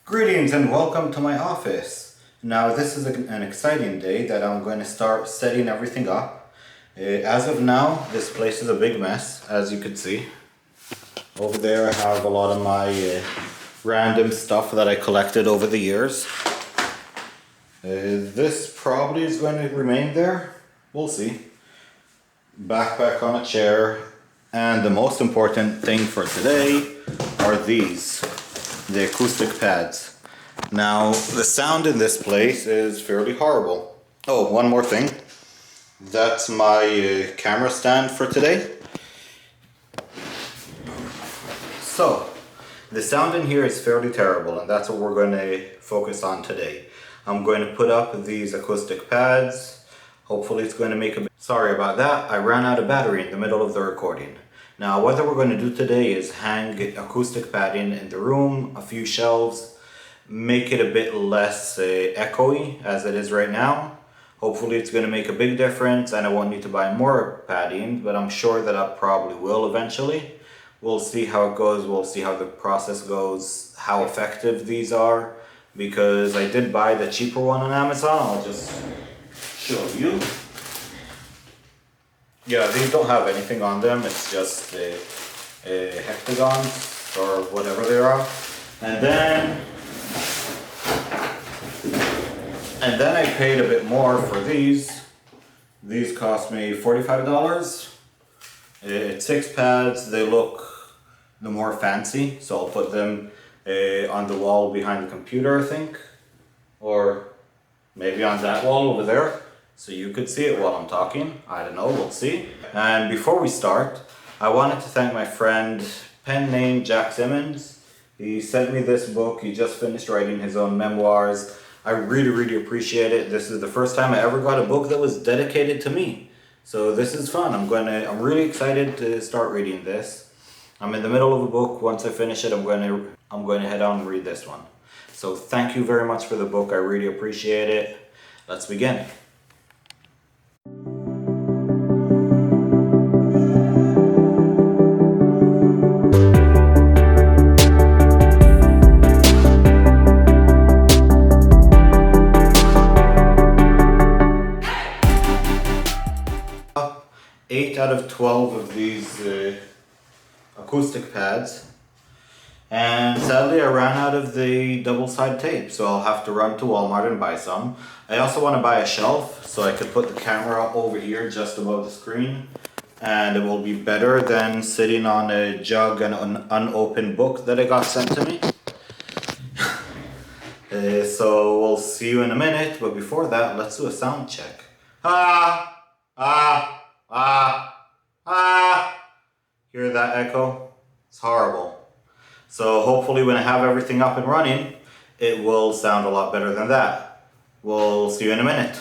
Greetings and welcome to my office. Now this is an exciting day that I'm going to start setting everything up. As of now, this place is a big mess, as you can see. Over there I have a lot of my random stuff that I collected over the years. This probably is going to remain there. We'll see. Backpack on a chair. And the most important thing for today are these. The acoustic pads. Now, the sound in this place is fairly horrible. Oh, one more thing. That's my camera stand for today. So, the sound in here is fairly terrible, and that's what we're going to focus on today. I'm going to put up these acoustic pads. Hopefully it's going to make a... Sorry about that, I ran out of battery in the middle of the recording. Now what we're going to do today is hang acoustic padding in the room, a few shelves, make it a bit less echoey as it is right now. Hopefully it's going to make a big difference and I won't need to buy more padding, but I'm sure that I probably will eventually. We'll see how it goes, we'll see how the process goes, how effective these are, because I did buy the cheaper one on Amazon. I'll just show you. Yeah, these don't have anything on them, it's just hexagons or whatever they are. And then I paid a bit more for these. These cost me $45. It's 6 pads, they look the more fancy, so I'll put them on the wall behind the computer, I think. Or maybe on that wall over there. So you could see it while I'm talking. I don't know, we'll see. And before we start, I wanted to thank my friend, pen name Jack Simmons. He sent me this book. He just finished writing his own memoirs. I really appreciate it. This is the first time I ever got a book that was dedicated to me. So this is fun. I'm really excited to start reading this. I'm in the middle of a book. Once I finish it, I'm going to head on and read this one. So thank you very much for the book. I really appreciate it. Let's begin. 8 out of 12 of these acoustic pads, and sadly I ran out of the double-side tape, so I'll have to run to Walmart and buy some. I also want to buy a shelf so I could put the camera over here just above the screen, and it will be better than sitting on a jug and an unopened book that I got sent to me. So we'll see you in a minute, but before that let's do a sound check. Hear that echo? It's horrible. So hopefully when I have everything up and running, it will sound a lot better than that. We'll see you in a minute.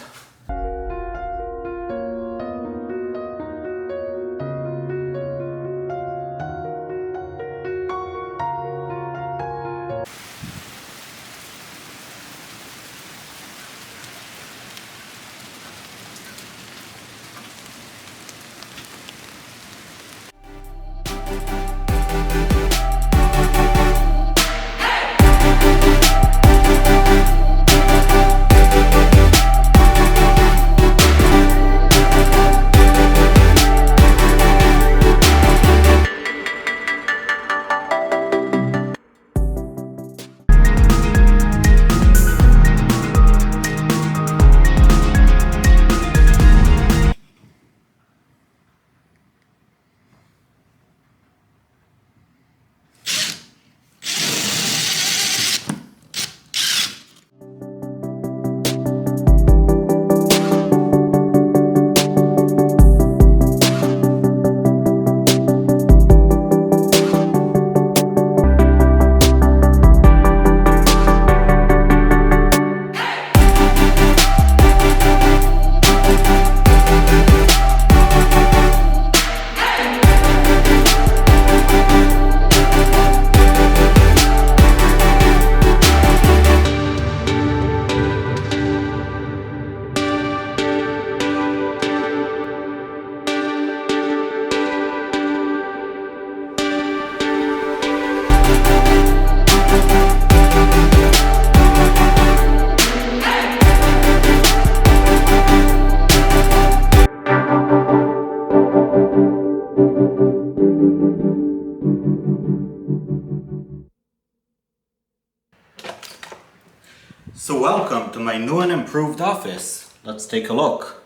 So welcome to my new and improved office. Let's take a look.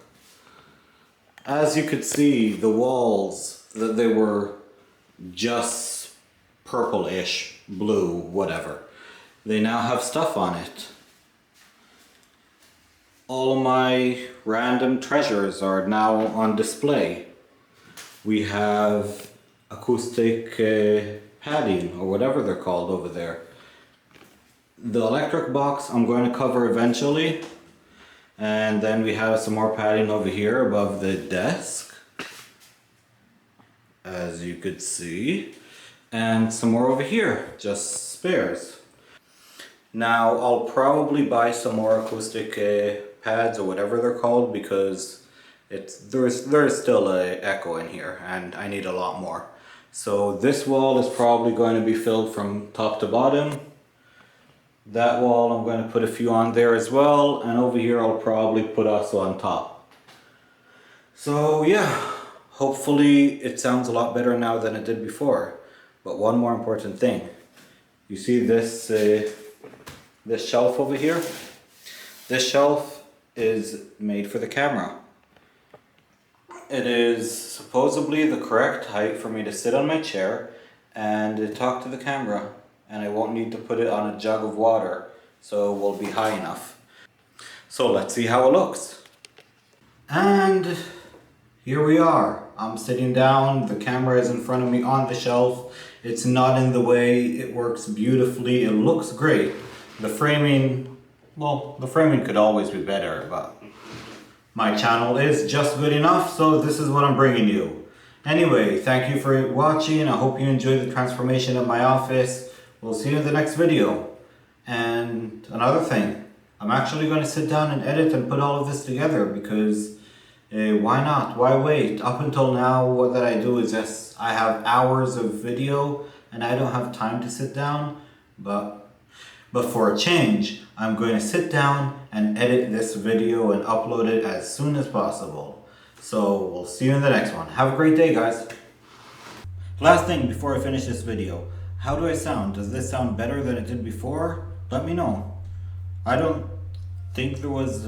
As you could see, the walls, they were just purple-ish, blue, whatever. They now have stuff on it. All of my random treasures are now on display. We have acoustic padding, or whatever they're called over there. The electric box I'm going to cover eventually. And then we have some more padding over here above the desk, as you could see. And some more over here, just spares. Now I'll probably buy some more acoustic pads or whatever they're called, because there's still an echo in here and I need a lot more. So this wall is probably going to be filled from top to bottom. That wall I'm going to put a few on there as well, and over here I'll probably put also on top. So yeah, hopefully it sounds a lot better now than it did before. But one more important thing. You see this this shelf over here? This shelf is made for the camera. It is supposedly the correct height for me to sit on my chair and talk to the camera, and I won't need to put it on a jug of water, so it will be high enough. So let's see how it looks. And here we are. I'm sitting down, the camera is in front of me on the shelf. It's not in the way, it works beautifully, it looks great. The framing, well, the framing could always be better, but my channel is just good enough, so this is what I'm bringing you. Anyway, thank you for watching. I hope you enjoyed the transformation of my office. We'll see you in the next video. And another thing, I'm actually going to sit down and edit and put all of this together, because why not? Why wait? Up until now, what that I do is just, I have hours of video and I don't have time to sit down, but for a change, I'm going to sit down and edit this video and upload it as soon as possible. So we'll see you in the next one. Have a great day, guys. Last thing before I finish this video, how do I sound? Does this sound better than it did before? Let me know. I don't feel there was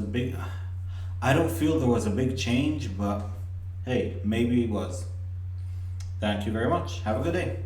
a big change, but hey, maybe it was. Thank you very much. Have a good day.